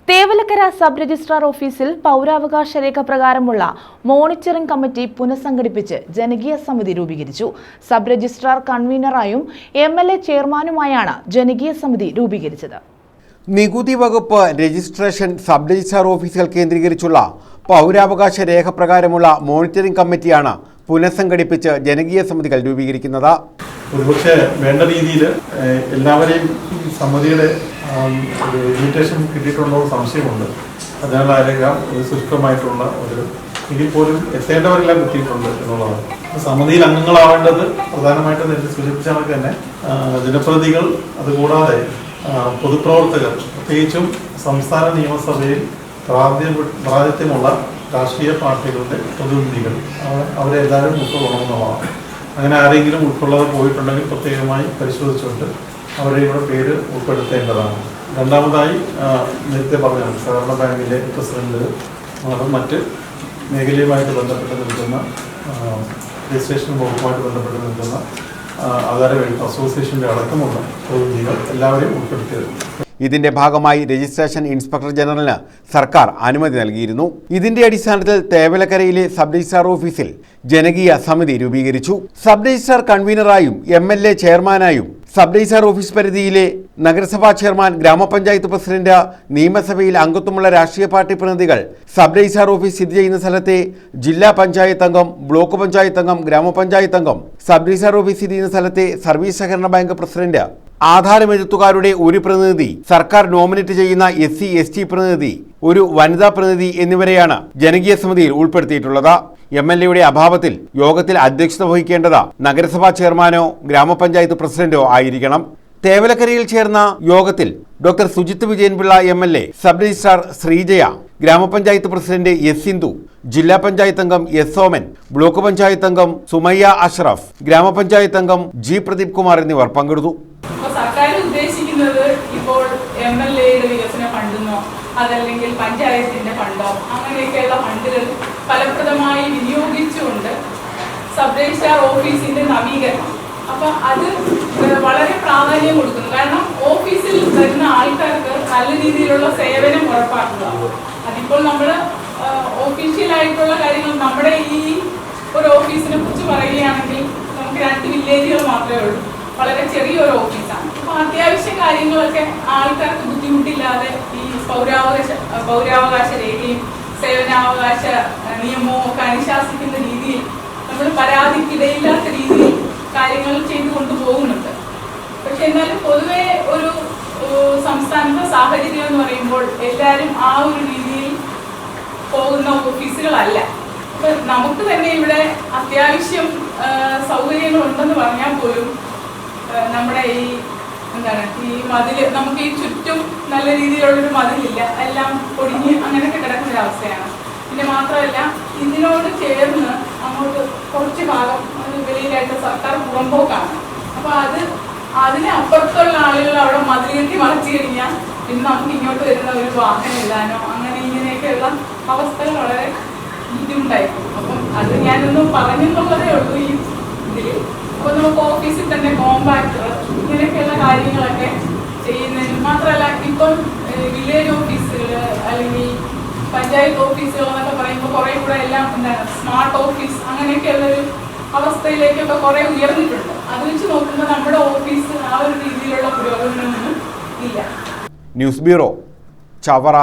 Thevalakkara sub registrar ഓഫീസിൽ പൗരാവകാശ രേഖ പ്രകാരമുള്ള monitoring committee പുനഃസംഘടിപ്പിച്ച് ജനകീയ സമിതി രൂപീകരിച്ചു. സബ് രജിസ്ട്രാർ കൺവീനറായും MLA ചെയർമാനുമായാണ് ജനകീയ സമിതി രൂപീകരിച്ചത്. നികുതി വകുപ്പ് രജിസ്ട്രേഷൻ സബ് രജിസ്ട്രാർ ഓഫീസുകൾ കേന്ദ്രീകരിച്ചുള്ള പൗരാവകാശ രേഖ പ്രകാരമുള്ള മോണിറ്ററിംഗ് കമ്മിറ്റിയാണ് പുനഃസംഘടിപ്പിച്ച് ജനകീയ സമിതികൾ രൂപീകരിക്കുന്നത്. ഒരുപക്ഷെ വേണ്ട രീതിയിൽ എല്ലാവരെയും സമിതിയുടെ ഇൻവിറ്റേഷൻ കിട്ടിയിട്ടുണ്ടോ സംശയമുണ്ട്. അതിനാൽ ആരെല്ലാം ഒരു സുഷ്കമായിട്ടുള്ള എങ്കിൽ പോലും എത്തേണ്ടവരെല്ലാം കിട്ടിയിട്ടുണ്ട് എന്നുള്ളതാണ്. സമിതിയിൽ അംഗങ്ങളാവേണ്ടത് പ്രധാനമായിട്ടും നേരത്തെ സൂചിപ്പിച്ച കണക്ക് തന്നെ ജനപ്രതിനിധികൾ, അതുകൂടാതെ പൊതുപ്രവർത്തകർ, പ്രത്യേകിച്ചും സംസ്ഥാന നിയമസഭയിൽ പ്രാതിനിധ്യമുള്ള രാഷ്ട്രീയ പാർട്ടികളുടെ പ്രതിനിധികൾ, അവരെ എല്ലാവരും ഉൾക്കൊള്ളണമെന്നുള്ളതാണ്. അങ്ങനെ ആരെങ്കിലും ഉൾക്കൊള്ളാതെ പോയിട്ടുണ്ടെങ്കിൽ പ്രത്യേകമായി പരിശോധിച്ചുകൊണ്ട് അവരുടെ കൂടെ പേര് ഉൾപ്പെടുത്തേണ്ടതാണ്. രണ്ടാമതായി നേരത്തെ പറഞ്ഞ സഹകരണ ബാങ്കിലെ പ്രസിഡന്റ്, മറ്റ് മേഖലയുമായിട്ട് ബന്ധപ്പെട്ട് നിൽക്കുന്ന രജിസ്ട്രേഷൻ വകുപ്പുമായിട്ട് ബന്ധപ്പെട്ട് നിൽക്കുന്ന ആധാര അസോസിയേഷൻ്റെ അടക്കമുള്ള പ്രതിനിധികൾ എല്ലാവരെയും ഉൾപ്പെടുത്തിയത്. ഇതിന്റെ ഭാഗമായി രജിസ്ട്രേഷൻ ഇൻസ്പെക്ടർ ജനറലിന് സർക്കാർ അനുമതി നൽകിയിരുന്നു. ഇതിന്റെ അടിസ്ഥാനത്തിൽ തേവലക്കരയിലെ സബ് രജിസ്ട്രാർ ഓഫീസിൽ ജനകീയ സമിതി രൂപീകരിച്ചു. സബ് രജിസ്ട്രാർ കൺവീനറായും MLA ചെയർമാനായും സബ് രജിസ്ട്രാർ ഓഫീസ് പരിധിയിലെ നഗരസഭാ ചെയർമാൻ, ഗ്രാമപഞ്ചായത്ത് പ്രസിഡന്റ്, നിയമസഭയിൽ അംഗത്വമുള്ള രാഷ്ട്രീയ പാർട്ടി പ്രതിനിധികൾ, സബ് രജിസ്ട്രാർ ഓഫീസ് സ്ഥിതി ചെയ്യുന്ന സ്ഥലത്തെ ജില്ലാ പഞ്ചായത്ത് അംഗം, ബ്ലോക്ക് പഞ്ചായത്ത് അംഗം, ഗ്രാമപഞ്ചായത്ത് അംഗം, സബ് രജിസ്ട്രാർ ഓഫീസ് സ്ഥിതി ചെയ്യുന്ന സ്ഥലത്തെ സർവീസ് സഹകരണ ബാങ്ക് പ്രസിഡന്റ്, ആധാരമെഴുത്തുകാരുടെ ഒരു പ്രതിനിധി, സർക്കാർ നോമിനേറ്റ് ചെയ്യുന്ന SC/ST പ്രതിനിധി, ഒരു വനിതാ പ്രതിനിധി എന്നിവരെയാണ് ജനകീയ സമിതിയിൽ ഉൾപ്പെടുത്തിയിട്ടുള്ളത്. MLAയുടെ അഭാവത്തിൽ യോഗത്തിൽ അധ്യക്ഷത വഹിക്കേണ്ടത് നഗരസഭാ ചെയർമാനോ ഗ്രാമപഞ്ചായത്ത് പ്രസിഡന്റോ ആയിരിക്കണം. തേവലക്കരയിൽ ചേർന്ന യോഗത്തിൽ doctor Sujith Vijayan Pillai MLA, sub registrar Sreejaya, ഗ്രാമപഞ്ചായത്ത് പ്രസിഡന്റ് S. സിന്ധു, ജില്ലാ പഞ്ചായത്ത് അംഗം S. സോമൻ, ബ്ലോക്ക് പഞ്ചായത്ത് അംഗം സുമയ്യ അഷ്റഫ്, ഗ്രാമപഞ്ചായത്ത് അംഗം G. പ്രദീപ് കുമാർ എന്നിവർ പങ്കെടുത്തു. സർക്കാർ ഉദ്ദേശിക്കുന്നത് ഇപ്പോൾ MLAയുടെ വികസന ഫണ്ടെന്നോ അതല്ലെങ്കിൽ പഞ്ചായത്തിന്റെ ഫണ്ടോ അങ്ങനെയൊക്കെയുള്ള ഫണ്ടുകൾ ഫലപ്രദമായി വിനിയോഗിച്ചുകൊണ്ട് സബ് രജിസ്ട്രാർ ഓഫീസിന്റെ നവീകരണം, അപ്പൊ അത് വളരെ പ്രാധാന്യം കൊടുക്കുന്നു. കാരണം ഓഫീസിൽ വരുന്ന ആൾക്കാർക്ക് നല്ല രീതിയിലുള്ള സേവനം ഉറപ്പാക്കുക. അതിപ്പോൾ നമ്മൾ ഒഫീഷ്യലായിട്ടുള്ള കാര്യങ്ങൾ, നമ്മുടെ ഈ ഒരു ഓഫീസിനെ കുറിച്ച് പറയുകയാണെങ്കിൽ നമുക്ക് 2 വില്ലേജുകൾ മാത്രമേ ഉള്ളൂ. വളരെ ചെറിയൊരു ഓഫീസാണ്. അപ്പൊ അത്യാവശ്യ കാര്യങ്ങളൊക്കെ ആൾക്കാർക്ക് ബുദ്ധിമുട്ടില്ലാതെ ഈ പൗരാവകാശ രേഖയും സേവനാവകാശ നിയമവും ഒക്കെ അനുശാസിക്കുന്ന രീതിയിൽ നമ്മൾ പരാതിക്കിടയില്ലാത്ത രീതിയിൽ കാര്യങ്ങൾ ചെയ്തു കൊണ്ടുപോകുന്നുണ്ട്. പക്ഷെ എന്നാലും പൊതുവെ ഒരു സംസ്ഥാനത്തെ സാഹചര്യം എന്ന് പറയുമ്പോൾ എല്ലാവരും ആ ഒരു രീതിയിൽ പോകുന്ന ഓഫീസുകളല്ല. അപ്പൊ നമുക്ക് തന്നെ ഇവിടെ അത്യാവശ്യം സൗകര്യങ്ങൾ ഉണ്ടെന്ന് പറഞ്ഞാൽ പോലും നമ്മുടെ ഈ മതില്, നമുക്ക് ഈ ചുറ്റും നല്ല രീതിയിലുള്ളൊരു മതിലില്ല, എല്ലാം പൊടിഞ്ഞ് അങ്ങനെയൊക്കെ കിടക്കുന്ന ഒരു അവസ്ഥയാണ്. പിന്നെ മാത്രമല്ല, ഇതിനോട് ചേർന്ന് അങ്ങോട്ട് കുറച്ച് ഭാഗം വെളിയിലായിട്ട് സർക്കാർ പുറമ്പോക്കാണ്. അപ്പൊ അതിന് അപ്പുറത്തുള്ള ആളുകൾ അവിടെ മതിൽ കെട്ടി മറച്ചു കഴിഞ്ഞാൽ പിന്നെ നമുക്ക് ഇങ്ങോട്ട് വരുന്ന ഒരു വാഹനം ഇടാനോ അങ്ങനെ ഇങ്ങനെയൊക്കെയുള്ള അവസ്ഥകൾ വളരെ ബുദ്ധിമുട്ടായിരിക്കും. അപ്പം അത് ഞാനൊന്നും പറഞ്ഞെന്നുള്ളതേ ഉള്ളൂ ഈ ഇതിൽ. അപ്പോൾ നമുക്ക് ഓഫീസിൽ തന്നെ കോമ്പാക്ടർ ഇങ്ങനെയൊക്കെയുള്ള കാര്യങ്ങളൊക്കെ ചെയ്യുന്നതിന് മാത്രമല്ല, ഇപ്പം വില്ലേജ് ഓഫീസുകൾ അല്ലെങ്കിൽ പഞ്ചായത്ത് ഓഫീസുകൾ എന്നൊക്കെ പറയുമ്പോൾ കുറേ കൂടെ എല്ലാം സ്മാർട്ട് ഓഫീസ് അങ്ങനെയൊക്കെയുള്ളൊരു അവസ്ഥയിലേക്കൊക്കെ കുറേ ഉയർന്നിട്ടുണ്ട്. അത് വെച്ച് നോക്കുമ്പോൾ നമ്മുടെ ഓഫീസ് ആ ഒരു രീതിയിലുള്ള പുരോഗമനമൊന്നും ഇല്ല. News bureau, Chavara.